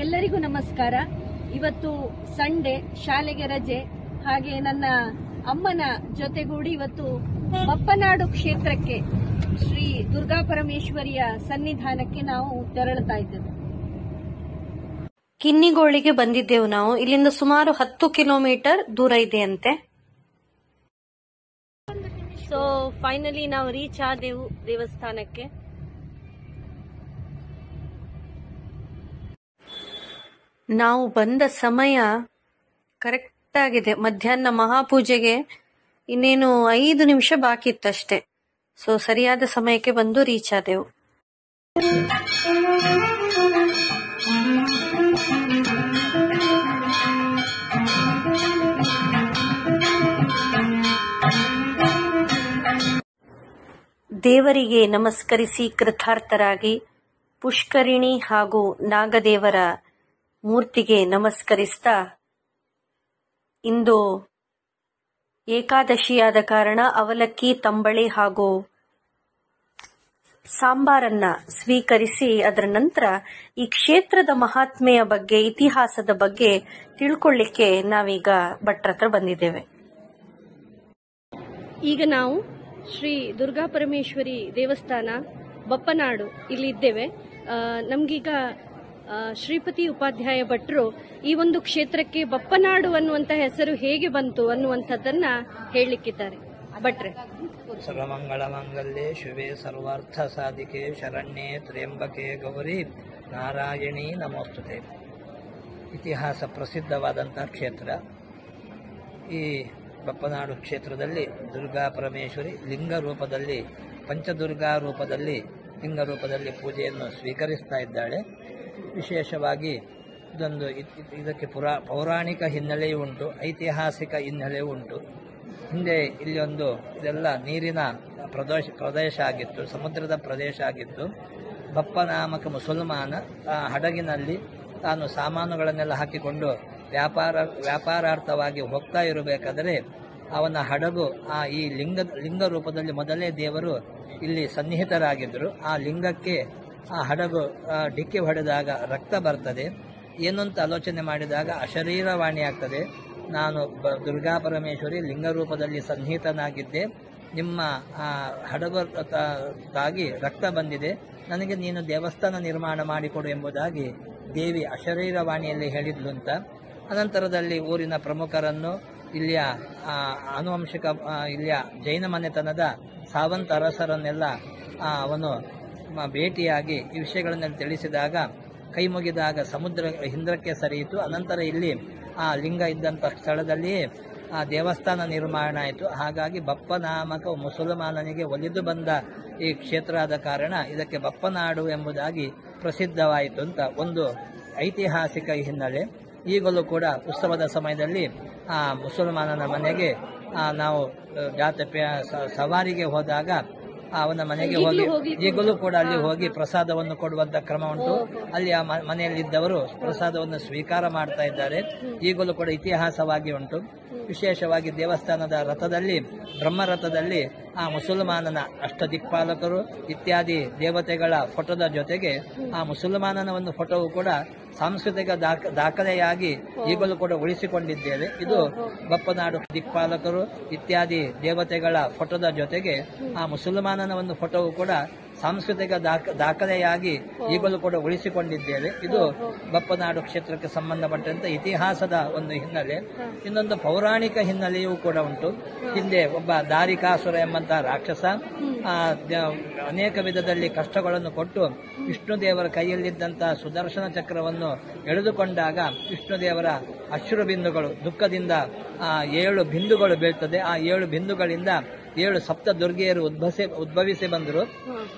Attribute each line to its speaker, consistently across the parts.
Speaker 1: ಎಲ್ಲರಿಗೂ ನಮಸ್ಕಾರ. ಇವತ್ತು ಸಂಡೇ, ಶಾಲೆಗೆ ರಜೆ. ಹಾಗೆ ನನ್ನ ಅಮ್ಮನ ಜೊತೆಗೂಡಿ ಇವತ್ತು ಬಪ್ಪನಾಡು ಕ್ಷೇತ್ರಕ್ಕೆ ಶ್ರೀ ದುರ್ಗಾ ಪರಮೇಶ್ವರಿಯ ಸನ್ನಿಧಾನಕ್ಕೆ ನಾವು ತೆರಳುತ್ತಾ ಇದ್ದೇವೆ.
Speaker 2: ಕಿನ್ನಿಗೋಳಿಗೆ ಬಂದಿದ್ದೆವು ನಾವು. ಇಲ್ಲಿಂದ ಸುಮಾರು 10 ಕಿಲೋಮೀಟರ್ ದೂರ ಇದೆಯಂತೆ. ಸೊ ಫೈನಲಿ ನಾವು ರೀಚ್ ಆದೆವು ದೇವಸ್ಥಾನಕ್ಕೆ. ನಾವು ಬಂದ ಸಮಯ ಕರೆಕ್ಟ್ ಆಗಿದೆ. ಮಧ್ಯಾಹ್ನ ಮಹಾಪೂಜೆಗೆ ಇನ್ನೇನು 5 ನಿಮಿಷ ಬಾಕಿ ಇತ್ತಷ್ಟೇ. ಸೊ ಸರಿಯಾದ ಸಮಯಕ್ಕೆ ಬಂದು ರೀಚ್ ಆದೆವು. ದೇವರಿಗೆ ನಮಸ್ಕರಿಸಿ ಕೃತಾರ್ಥರಾಗಿ ಪುಷ್ಕರಿಣಿ ಹಾಗೂ ನಾಗದೇವರ ಮೂರ್ತಿಗೆ ನಮಸ್ಕರಿಸ್ತಾ, ಇಂದು ಏಕಾದಶಿಯಾದ ಕಾರಣ ಅವಲಕ್ಕಿ, ತಂಬಳಿ ಹಾಗೂ ಸಾಂಬಾರನ್ನ ಸ್ವೀಕರಿಸಿ ಅದರ ನಂತರ ಈ ಕ್ಷೇತ್ರದ ಮಹಾತ್ಮೆಯ ಬಗ್ಗೆ, ಇತಿಹಾಸದ ಬಗ್ಗೆ ತಿಳ್ಕೊಳ್ಳಿಕ್ಕೆ ನಾವೀಗ ಭಟ್ರ ಹತ್ರ ಬಂದಿದ್ದೇವೆ.
Speaker 1: ಈಗ ನಾವು ಶ್ರೀ ದುರ್ಗಾ ಪರಮೇಶ್ವರಿ ದೇವಸ್ಥಾನ ಬಪ್ಪನಾಡು ಇಲ್ಲಿ ಇದ್ದೇವೆ. ನಮ್ಗೀಗ ಶ್ರೀಪತಿ ಉಪಾಧ್ಯಾಯ ಭಟ್ರು ಈ ಒಂದು ಕ್ಷೇತ್ರಕ್ಕೆ ಬಪ್ಪನಾಡು ಅನ್ನುವಂತ ಹೆಸರು ಹೇಗೆ ಬಂತು ಅನ್ನುವಂಥದ್ದನ್ನ ಹೇಳಲಿಕ್ಕಿದ್ದಾರೆ. ಭಟ್ರೆ.
Speaker 3: ಸರ್ವಮಂಗಳ ಮಂಗಲ್ಯೆ ಶಿವೆ ಸರ್ವಾರ್ಥ ಸಾಧಿಕೆ ಶರಣ್ಯೆ ತ್ರ್ಯಂಬಕೆ ಗೌರಿ ನಾರಾಯಣಿ ನಮೋಸ್ತುತೆ. ಇತಿಹಾಸ ಪ್ರಸಿದ್ಧವಾದಂತಹ ಕ್ಷೇತ್ರ. ಈ ಬಪ್ಪನಾಡು ಕ್ಷೇತ್ರದಲ್ಲಿ ದುರ್ಗಾ ಪರಮೇಶ್ವರಿ ಲಿಂಗ ರೂಪದಲ್ಲಿ, ಪಂಚದುರ್ಗಾ ರೂಪದಲ್ಲಿ, ಲಿಂಗ ರೂಪದಲ್ಲಿ ಪೂಜೆಯನ್ನು ಸ್ವೀಕರಿಸ್ತಾ ಇದ್ದಾಳೆ. ವಿಶೇಷವಾಗಿ ಇದಕ್ಕೆ ಪೌರಾಣಿಕ ಹಿನ್ನೆಲೆಯೂ ಉಂಟು, ಐತಿಹಾಸಿಕ ಹಿನ್ನೆಲೆಯೂ ಉಂಟು. ಹಿಂದೆ ಇಲ್ಲಿ ಇದೆಲ್ಲ ನೀರಿನ ಪ್ರದೇಶ ಆಗಿತ್ತು, ಸಮುದ್ರದ ಪ್ರದೇಶ ಆಗಿತ್ತು. ಬಪ್ಪ ನಾಮಕ ಮುಸಲ್ಮಾನ ಹಡಗಿನಲ್ಲಿ ತಾನು ಸಾಮಾನುಗಳನ್ನೆಲ್ಲ ಹಾಕಿಕೊಂಡು ವ್ಯಾಪಾರಾರ್ಥವಾಗಿ ಹೋಗ್ತಾ ಇರಬೇಕಾದರೆ ಅವನ ಹಡಗು ಈ ಲಿಂಗ ರೂಪದಲ್ಲಿ ಮೊದಲೇ ದೇವರು ಇಲ್ಲಿ ಸನ್ನಿಹಿತರಾಗಿದ್ದರು. ಆ ಲಿಂಗಕ್ಕೆ ಆ ಹಡಗು ಡಿಕ್ಕಿ ಹೊಡೆದಾಗ ರಕ್ತ ಬರ್ತದೆ. ಏನು ಅಂತ ಆಲೋಚನೆ ಮಾಡಿದಾಗ ಅಶರೀರವಾಣಿ ಆಗ್ತದೆ. ನಾನು ದುರ್ಗಾ ಪರಮೇಶ್ವರಿ ಲಿಂಗ ರೂಪದಲ್ಲಿ ಸನ್ನಿಹಿತನಾಗಿದ್ದೆ, ನಿಮ್ಮ ಹಡಗು ತಾಗಿ ರಕ್ತ ಬಂದಿದೆ, ನನಗೆ ನೀನು ದೇವಸ್ಥಾನ ನಿರ್ಮಾಣ ಮಾಡಿಕೊಡು ಎಂಬುದಾಗಿ ದೇವಿ ಅಶರೀರವಾಣಿಯಲ್ಲಿ ಹೇಳಿದ್ಲು ಅಂತ. ಅನಂತರದಲ್ಲಿ ಊರಿನ ಪ್ರಮುಖರನ್ನು, ಇಲ್ಲಿಯ ಆನುವಂಶಿಕ ಇಲ್ಲಿಯ ಜೈನ ಮನೆತನದ ಸಾವಂತ ಅರಸರನ್ನೆಲ್ಲ ಅವನು ಭೇಟಿಯಾಗಿ ಈ ವಿಷಯಗಳನ್ನೆಲ್ಲ ತಿಳಿಸಿದಾಗ, ಕೈ ಮುಗಿದಾಗ ಸಮುದ್ರ ಹಿಂದಕ್ಕೆ ಸರಿಯಿತು. ಅನಂತರ ಇಲ್ಲಿ ಆ ಲಿಂಗ ಇದ್ದಂಥ ಸ್ಥಳದಲ್ಲಿಯೇ ಆ ದೇವಸ್ಥಾನ ನಿರ್ಮಾಣ ಆಯಿತು. ಹಾಗಾಗಿ ಬಪ್ಪನಾಮಕ ಮುಸಲ್ಮಾನನಿಗೆ ಒಲಿದು ಬಂದ ಈ ಕ್ಷೇತ್ರ ಆದ ಕಾರಣ ಇದಕ್ಕೆ ಬಪ್ಪನಾಡು ಎಂಬುದಾಗಿ ಪ್ರಸಿದ್ಧವಾಯಿತು ಅಂತ ಒಂದು ಐತಿಹಾಸಿಕ ಹಿನ್ನೆಲೆ. ಈಗಲೂ ಕೂಡ ಉತ್ಸವದ ಸಮಯದಲ್ಲಿ ಆ ಮುಸಲ್ಮಾನನ ಮನೆಗೆ ನಾವು ಸವಾರಿಗೆ ಹೋದಾಗ ಅವನ ಮನೆಗೆ ಹೋಗಿ ಈಗಲೂ ಕೂಡ ಅಲ್ಲಿ ಹೋಗಿ ಪ್ರಸಾದವನ್ನು ಕೊಡುವಂತ ಕ್ರಮ ಉಂಟು. ಅಲ್ಲಿ ಆ ಮನೆಯಲ್ಲಿದ್ದವರು ಪ್ರಸಾದವನ್ನು ಸ್ವೀಕಾರ ಮಾಡ್ತಾ ಇದ್ದಾರೆ. ಈಗಲೂ ಕೂಡ ಇತಿಹಾಸವಾಗಿ ಉಂಟು. ವಿಶೇಷವಾಗಿ ದೇವಸ್ಥಾನದ ರಥದಲ್ಲಿ, ಬ್ರಹ್ಮರಥದಲ್ಲಿ ಆ ಮುಸಲ್ಮಾನನ ಅಷ್ಟದಿಕ್ಪಾಲಕರು ಇತ್ಯಾದಿ ದೇವತೆಗಳ ಫೋಟೋದ ಜೊತೆಗೆ ಆ ಮುಸಲ್ಮಾನನ ಒಂದು ಫೋಟೋವು ಕೂಡ ಸಾಂಸ್ಕೃತಿಕ ದಾಖಲೆಯಾಗಿ ಈಗಲೂ ಕೂಡ ಉಳಿಸಿಕೊಂಡಿದ್ದೇವೆ. ಇದು ಬಪ್ಪನಾಡು ದಿಕ್ಪಾಲಕರು ಇತ್ಯಾದಿ ದೇವತೆಗಳ ಫೋಟೋದ ಜೊತೆಗೆ ಆ ಮುಸಲ್ಮಾನನ ಒಂದು ಫೋಟೋವು ಕೂಡ ಸಾಂಸ್ಕೃತಿಕ ದಾಖಲೆಯಾಗಿ ಈಗಲೂ ಕೂಡ ಉಳಿಸಿಕೊಂಡಿದ್ದೇವೆ. ಇದು ಬಪ್ಪನಾಡು ಕ್ಷೇತ್ರಕ್ಕೆ ಸಂಬಂಧಪಟ್ಟಂತೆ ಇತಿಹಾಸದ ಒಂದು ಹಿನ್ನೆಲೆ. ಇನ್ನೊಂದು ಪೌರಾಣಿಕ ಹಿನ್ನೆಲೆಯೂ ಕೂಡ ಉಂಟು. ಹಿಂದೆ ಒಬ್ಬ ದಾರಿಕಾಸುರ ಎಂಬಂತಹ ರಾಕ್ಷಸ ಅನೇಕ ವಿಧದಲ್ಲಿ ಕಷ್ಟಗಳನ್ನು ಕೊಟ್ಟು ವಿಷ್ಣುದೇವರ ಕೈಯಲ್ಲಿದ್ದಂತಹ ಸುದರ್ಶನ ಚಕ್ರವನ್ನು ಎಳೆದುಕೊಂಡಾಗ ವಿಷ್ಣುದೇವರ ಅಶ್ರು ಬಿಂದುಗಳು ದುಃಖದಿಂದ 7 ಬಿಂದುಗಳು ಬೀಳ್ತದೆ. ಆ 7 ಬಿಂದುಗಳಿಂದ 7 ಸಪ್ತ ದುರ್ಗೆಯರು ಉದ್ಭವಿಸಿ ಬಂದರು.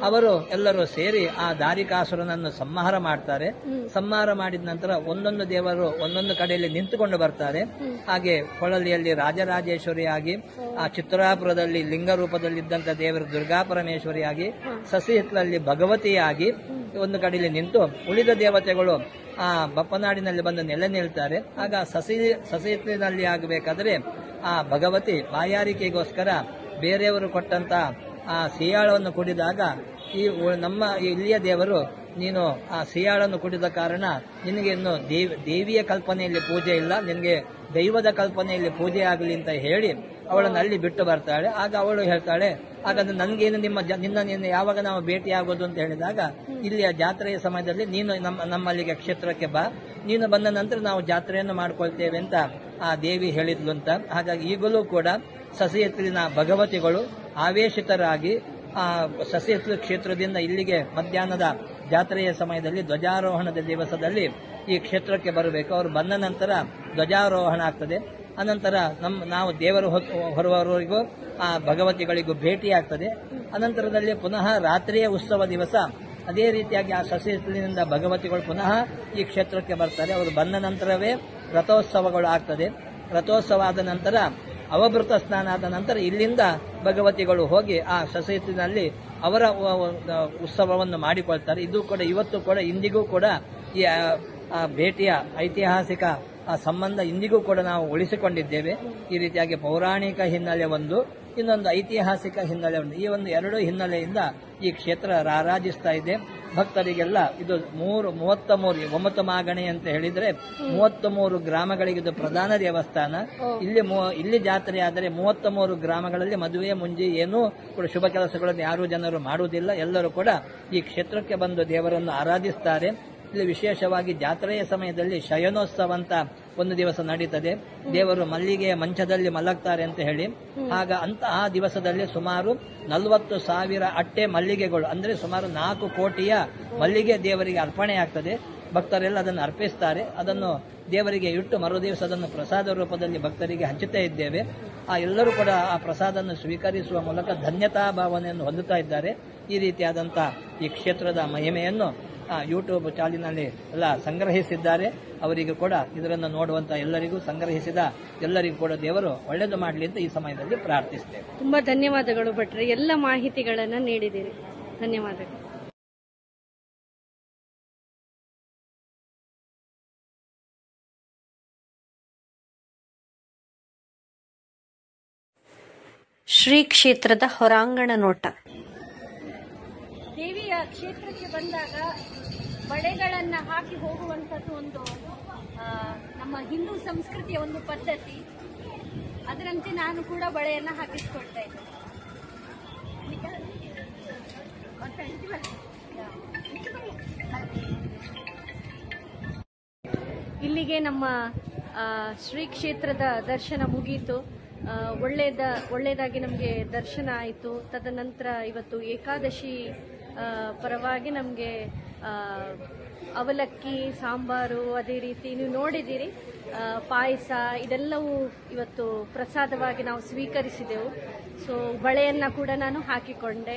Speaker 3: ಅವರು ಎಲ್ಲರೂ ಸೇರಿ ಆ ದಾರಿಕಾಸುರನನ್ನು ಸಂಹಾರ ಮಾಡ್ತಾರೆ. ಸಂಹಾರ ಮಾಡಿದ ನಂತರ ಒಂದೊಂದು ದೇವರು ಒಂದೊಂದು ಕಡೆಯಲ್ಲಿ ನಿಂತುಕೊಂಡು ಬರ್ತಾರೆ. ಹಾಗೆ ಕೊಳಲಿಯಲ್ಲಿ ರಾಜರಾಜೇಶ್ವರಿಯಾಗಿ, ಆ ಚಿತ್ರಾಪುರದಲ್ಲಿ ಲಿಂಗ ರೂಪದಲ್ಲಿದ್ದಂಥ ದೇವರು ದುರ್ಗಾ ಪರಮೇಶ್ವರಿಯಾಗಿ, ಸಸಿಹಿತ್ಲಲ್ಲಿ ಭಗವತಿಯಾಗಿ ಒಂದು ಕಡೆಯಲ್ಲಿ ನಿಂತು ಉಳಿದ ದೇವತೆಗಳು ಆ ಬಪ್ಪನಾಡಿನಲ್ಲಿ ಬಂದು ನೆಲೆ ನಿಲ್ತಾರೆ. ಆಗ ಸಸಿಹಿತ್ಲಿನಲ್ಲಿ ಆಗಬೇಕಾದ್ರೆ ಆ ಭಗವತಿ ಬಾಯಾರಿಕೆಗೋಸ್ಕರ ಬೇರೆಯವರು ಕೊಟ್ಟಂತ ಆ ಸಿಯಾಳವನ್ನು ಕುಡಿದಾಗ ನಮ್ಮ ಇಲ್ಲಿಯ ದೇವರು ನೀನು ಆ ಸಿಯಾಳನ್ನು ಕುಡಿದ ಕಾರಣ ನಿನಗೆ ಇನ್ನು ದೇವಿಯ ಕಲ್ಪನೆಯಲ್ಲಿ ಪೂಜೆ ಇಲ್ಲ, ನಿನಗೆ ದೈವದ ಕಲ್ಪನೆಯಲ್ಲಿ ಪೂಜೆ ಆಗಲಿ ಅಂತ ಹೇಳಿ ಅವಳನ್ನು ಅಲ್ಲಿ ಬಿಟ್ಟು ಬರ್ತಾಳೆ. ಆಗ ಅವಳು ಹೇಳ್ತಾಳೆ, ಹಾಗಾದ್ರೆ ನನ್ಗೇನು ನಿನ್ನ ಯಾವಾಗ ನಾವು ಭೇಟಿ ಆಗೋದು ಅಂತ ಹೇಳಿದಾಗ, ಇಲ್ಲಿಯ ಜಾತ್ರೆಯ ಸಮಯದಲ್ಲಿ ನೀನು ನಮ್ಮಲ್ಲಿಗೆ ಕ್ಷೇತ್ರಕ್ಕೆ ಬಾ, ನೀನು ಬಂದ ನಂತರ ನಾವು ಜಾತ್ರೆಯನ್ನು ಮಾಡ್ಕೊಳ್ತೇವೆ ಅಂತ ಆ ದೇವಿ ಹೇಳಿದ್ಲು ಅಂತ. ಹಾಗಾಗಿ ಈಗಲೂ ಕೂಡ ಸಸಿಯತ್ಲಿನ ಭಗವತಿಗಳು ಆವೇಶಿತರಾಗಿ ಆ ಸಸಿಯತ್ಲು ಕ್ಷೇತ್ರದಿಂದ ಇಲ್ಲಿಗೆ ಮಧ್ಯಾಹ್ನದ ಜಾತ್ರೆಯ ಸಮಯದಲ್ಲಿ ಧ್ವಜಾರೋಹಣದ ದಿವಸದಲ್ಲಿ ಈ ಕ್ಷೇತ್ರಕ್ಕೆ ಬರಬೇಕು. ಅವರು ಬಂದ ನಂತರ ಧ್ವಜಾರೋಹಣ ಆಗ್ತದೆ. ಅನಂತರ ನಾವು ದೇವರು ಹೊರವರೆಗೂ ಆ ಭಗವತಿಗಳಿಗೂ ಭೇಟಿ ಆಗ್ತದೆ. ಅನಂತರದಲ್ಲಿ ಪುನಃ ರಾತ್ರಿಯ ಉತ್ಸವ ದಿವಸ ಅದೇ ರೀತಿಯಾಗಿ ಆ ಸಸಿಯತ್ಲಿನಿಂದ ಭಗವತಿಗಳು ಪುನಃ ಈ ಕ್ಷೇತ್ರಕ್ಕೆ ಬರ್ತಾರೆ. ಅವರು ಬಂದ ನಂತರವೇ ರಥೋತ್ಸವಗಳು ಆಗ್ತದೆ. ರಥೋತ್ಸವ ಆದ ನಂತರ ಅವಭೃತ ಸ್ನಾನ ಆದ ನಂತರ ಇಲ್ಲಿಂದ ಭಗವತಿಗಳು ಹೋಗಿ ಆ ಸಸಿಯತ್ಲಿನಲ್ಲಿ ಅವರ ಉತ್ಸವವನ್ನು ಮಾಡಿಕೊಳ್ತಾರೆ. ಇದು ಕೂಡ ಇವತ್ತು ಕೂಡ ಇಂದಿಗೂ ಕೂಡ ಈ ಭೇಟಿಯ ಐತಿಹಾಸಿಕ ಸಂಬಂಧ ಇಂದಿಗೂ ಕೂಡ ನಾವು ಉಳಿಸಿಕೊಂಡಿದ್ದೇವೆ. ಈ ರೀತಿಯಾಗಿ ಪೌರಾಣಿಕ ಹಿನ್ನೆಲೆ ಒಂದು, ಇನ್ನೊಂದು ಐತಿಹಾಸಿಕ ಹಿನ್ನೆಲೆ ಒಂದು. ಈ ಒಂದು ಎರಡು ಹಿನ್ನೆಲೆಯಿಂದ ಈ ಕ್ಷೇತ್ರ ರಾರಾಜಿಸ್ತಾ ಇದೆ. ಭಕ್ತರಿಗೆಲ್ಲ ಇದು 33 9 ಮಾಗಣಿ ಅಂತ ಹೇಳಿದ್ರೆ 33 ಗ್ರಾಮಗಳಿಗೆ ಇದು ಪ್ರಧಾನ ದೇವಸ್ಥಾನ. ಇಲ್ಲಿ ಜಾತ್ರೆ ಆದರೆ 33 ಗ್ರಾಮಗಳಲ್ಲಿ ಮದುವೆ ಮುಂಜಿ ಏನೂ ಕೂಡ ಶುಭ ಕೆಲಸಗಳನ್ನು ಯಾರೂ ಜನರು ಮಾಡುವುದಿಲ್ಲ. ಎಲ್ಲರೂ ಕೂಡ ಈ ಕ್ಷೇತ್ರಕ್ಕೆ ಬಂದು ದೇವರನ್ನು ಆರಾಧಿಸ್ತಾರೆ. ಇಲ್ಲಿ ವಿಶೇಷವಾಗಿ ಜಾತ್ರೆಯ ಸಮಯದಲ್ಲಿ ಶಯನೋತ್ಸವ ಅಂತ ಒಂದು ದಿವಸ ನಡೀತದೆ. ದೇವರು ಮಲ್ಲಿಗೆಯ ಮಂಚದಲ್ಲಿ ಮಲಗ್ತಾರೆ ಅಂತ ಹೇಳಿ. ಆ ದಿವಸದಲ್ಲಿ ಸುಮಾರು 40,000 ಅಟ್ಟೆ ಮಲ್ಲಿಗೆಗಳು, ಅಂದ್ರೆ ಸುಮಾರು 4 ಕೋಟಿಯ ಮಲ್ಲಿಗೆ ದೇವರಿಗೆ ಅರ್ಪಣೆ ಆಗ್ತದೆ. ಭಕ್ತರೆಲ್ಲ ಅದನ್ನು ಅರ್ಪಿಸ್ತಾರೆ. ಅದನ್ನು ದೇವರಿಗೆ ಇಟ್ಟು ಮರುದಿವಸ ಅದನ್ನು ಪ್ರಸಾದ ರೂಪದಲ್ಲಿ ಭಕ್ತರಿಗೆ ಹಂಚುತ್ತಾ ಇದ್ದೇವೆ. ಎಲ್ಲರೂ ಕೂಡ ಆ ಪ್ರಸಾದವನ್ನು ಸ್ವೀಕರಿಸುವ ಮೂಲಕ ಧನ್ಯತಾ ಭಾವನೆಯನ್ನು ಹೊಂದುತ್ತಾ ಇದ್ದಾರೆ. ಈ ರೀತಿಯಾದಂತಹ ಈ ಕ್ಷೇತ್ರದ ಮಹಿಮೆಯನ್ನು ಯೂಟ್ಯೂಬ್ ಚಾನಲಿನಲ್ಲಿ ಎಲ್ಲ ಸಂಗ್ರಹಿಸಿದ್ದಾರೆ. ಅವರಿಗೂ ಕೂಡ ಇದರನ್ನು ನೋಡುವಂತ ಎಲ್ಲರಿಗೂ ಸಂಗ್ರಹಿಸಿದ ಎಲ್ಲರಿಗೂ ಕೂಡ ದೇವರು ಒಳ್ಳೆಯದು ಮಾಡಲಿ ಅಂತ ಈ ಸಮಯದಲ್ಲಿ ಪ್ರಾರ್ಥಿಸ್ತೇವೆ.
Speaker 1: ತುಂಬಾ ಧನ್ಯವಾದಗಳು ಭಟ್ರೆ, ಎಲ್ಲ ಮಾಹಿತಿಗಳನ್ನು ನೀಡಿದ್ದೀರಿ. ಧನ್ಯವಾದಗಳು.
Speaker 2: ಶ್ರೀ ಕ್ಷೇತ್ರದ ಹೊರಾಂಗಣ ನೋಟ.
Speaker 1: ದೇವಿಯ ಕ್ಷೇತ್ರಕ್ಕೆ ಬಂದಾಗ ಬಳೆಗಳನ್ನ ಹಾಕಿ ಹೋಗುವಂಥದ್ದು ಒಂದು ನಮ್ಮ ಹಿಂದೂ ಸಂಸ್ಕೃತಿಯ ಒಂದು ಪದ್ಧತಿ. ಅದರಂತೆ ನಾನು ಕೂಡ ಬಳೆಯನ್ನ ಹಾಕಿಸ್ಕೊಳ್ತಾ ಇದ್ದೆ. ಇಲ್ಲಿಗೆ ನಮ್ಮ ಶ್ರೀ ಕ್ಷೇತ್ರದ ದರ್ಶನ ಮುಗಿಯಿತು. ಒಳ್ಳೆಯದಾಗಿ ನಮಗೆ ದರ್ಶನ ಆಯಿತು. ತದನಂತರ ಇವತ್ತು ಏಕಾದಶಿ ಪರವಾಗಿ ನಮಗೆ ಅವಲಕ್ಕಿ, ಸಾಂಬಾರು, ಅದೇ ರೀತಿ ನೀವು ನೋಡಿದ್ದೀರಿ ಪಾಯಸ, ಇದೆಲ್ಲವೂ ಇವತ್ತು ಪ್ರಸಾದವಾಗಿ ನಾವು ಸ್ವೀಕರಿಸಿದೆವು. ಸೊ ಬಳೆಯನ್ನು ಕೂಡ ನಾನು ಹಾಕಿಕೊಂಡೆ.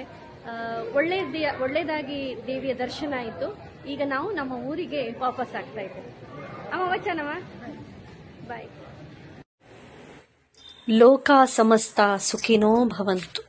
Speaker 1: ಒಳ್ಳೆಯದಾಗಿ ದೇವಿಯ ದರ್ಶನ ಆಯಿತು. ಈಗ ನಾವು ನಮ್ಮ ಊರಿಗೆ ವಾಪಸ್ ಆಗ್ತಾ ಇದ್ದೇವೆ. ಅಮ್ಮ ವಚನವ ಬಾಯ್.
Speaker 2: ಲೋಕ ಸಮಸ್ತ ಸುಖಿನೋ ಭವಂತು.